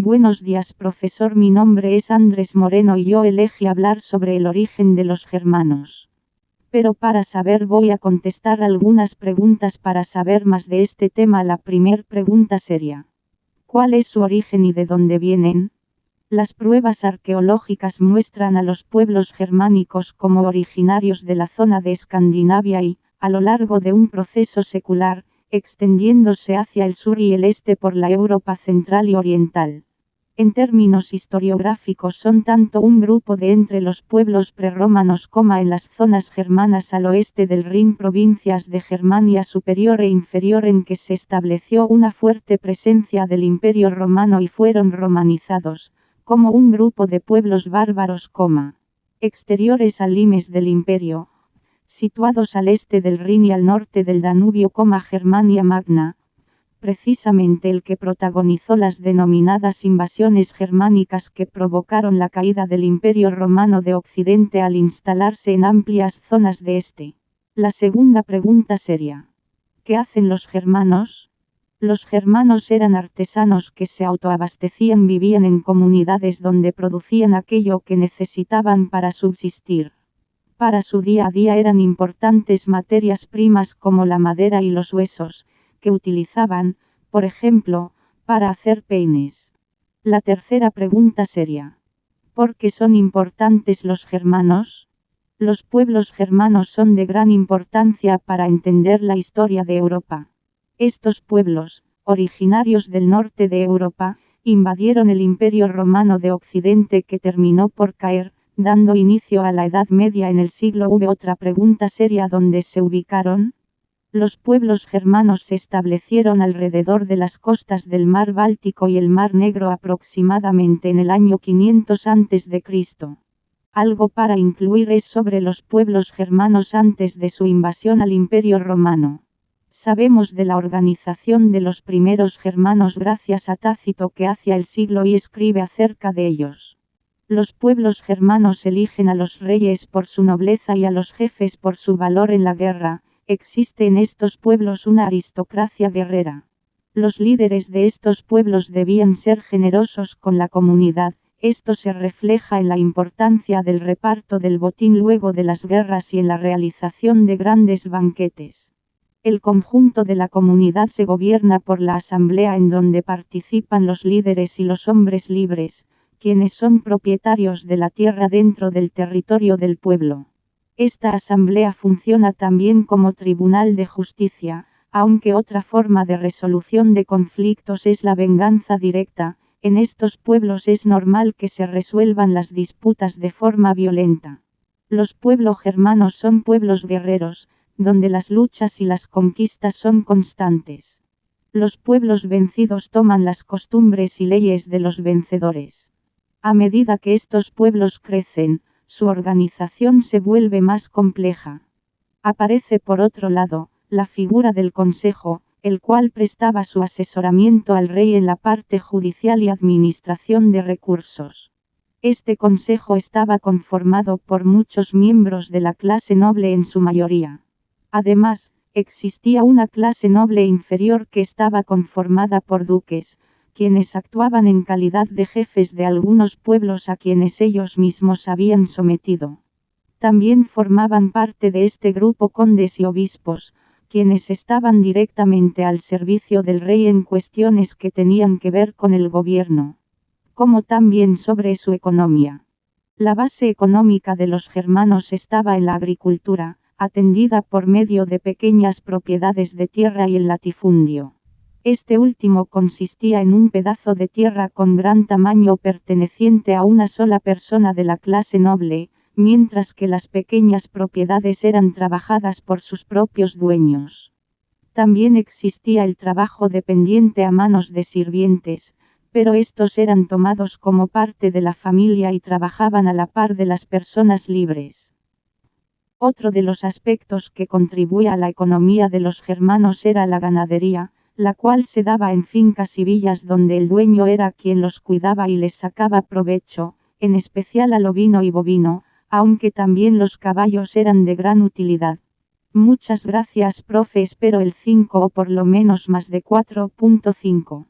Buenos días, profesor. Mi nombre es Andrés Moreno y yo elegí hablar sobre el origen de los germanos. Pero para saber voy a contestar algunas preguntas para saber más de este tema. La primer pregunta sería: ¿cuál es su origen y de dónde vienen? Las pruebas arqueológicas muestran a los pueblos germánicos como originarios de la zona de Escandinavia y, a lo largo de un proceso secular, extendiéndose hacia el sur y el este por la Europa central y oriental. En términos historiográficos son tanto un grupo de entre los pueblos prerromanos como en las zonas germanas al oeste del Rin, provincias de Germania superior e inferior, en que se estableció una fuerte presencia del Imperio Romano y fueron romanizados, como un grupo de pueblos bárbaros, exteriores al limes del imperio, situados al este del Rin y al norte del Danubio, Germania Magna, precisamente el que protagonizó las denominadas invasiones germánicas que provocaron la caída del Imperio Romano de Occidente al instalarse en amplias zonas de este. La segunda pregunta sería: ¿qué hacen los germanos? Los germanos eran artesanos que se autoabastecían, vivían en comunidades donde producían aquello que necesitaban para subsistir. Para su día a día eran importantes materias primas como la madera y los huesos, que utilizaban, por ejemplo, para hacer peines. La tercera pregunta sería: ¿por qué son importantes los germanos? Los pueblos germanos son de gran importancia para entender la historia de Europa. Estos pueblos, originarios del norte de Europa, invadieron el Imperio Romano de Occidente, que terminó por caer, dando inicio a la Edad Media en el siglo V. Otra pregunta sería: ¿dónde se ubicaron? Los pueblos germanos se establecieron alrededor de las costas del Mar Báltico y el Mar Negro aproximadamente en el año 500 a.C. Algo para incluir es sobre los pueblos germanos antes de su invasión al Imperio Romano. Sabemos de la organización de los primeros germanos gracias a Tácito, que hacia el siglo I escribe acerca de ellos. Los pueblos germanos eligen a los reyes por su nobleza y a los jefes por su valor en la guerra. Existe en estos pueblos una aristocracia guerrera. Los líderes de estos pueblos debían ser generosos con la comunidad. Esto se refleja en la importancia del reparto del botín luego de las guerras y en la realización de grandes banquetes. El conjunto de la comunidad se gobierna por la asamblea, en donde participan los líderes y los hombres libres, quienes son propietarios de la tierra dentro del territorio del pueblo. Esta asamblea funciona también como tribunal de justicia, aunque otra forma de resolución de conflictos es la venganza directa. En estos pueblos es normal que se resuelvan las disputas de forma violenta. Los pueblos germanos son pueblos guerreros, donde las luchas y las conquistas son constantes. Los pueblos vencidos toman las costumbres y leyes de los vencedores. A medida que estos pueblos crecen, su organización se vuelve más compleja. Aparece por otro lado, la figura del consejo, el cual prestaba su asesoramiento al rey en la parte judicial y administración de recursos. Este consejo estaba conformado por muchos miembros de la clase noble en su mayoría. Además, existía una clase noble inferior que estaba conformada por duques, quienes actuaban en calidad de jefes de algunos pueblos a quienes ellos mismos habían sometido. También formaban parte de este grupo condes y obispos, quienes estaban directamente al servicio del rey en cuestiones que tenían que ver con el gobierno, como también sobre su economía. La base económica de los germanos estaba en la agricultura, atendida por medio de pequeñas propiedades de tierra y el latifundio. Este último consistía en un pedazo de tierra con gran tamaño perteneciente a una sola persona de la clase noble, mientras que las pequeñas propiedades eran trabajadas por sus propios dueños. También existía el trabajo dependiente a manos de sirvientes, pero estos eran tomados como parte de la familia y trabajaban a la par de las personas libres. Otro de los aspectos que contribuía a la economía de los germanos era la ganadería, la cual se daba en fincas y villas donde el dueño era quien los cuidaba y les sacaba provecho, en especial al ovino y bovino, aunque también los caballos eran de gran utilidad. Muchas gracias, profe. Espero el 5 o por lo menos más de 4.5.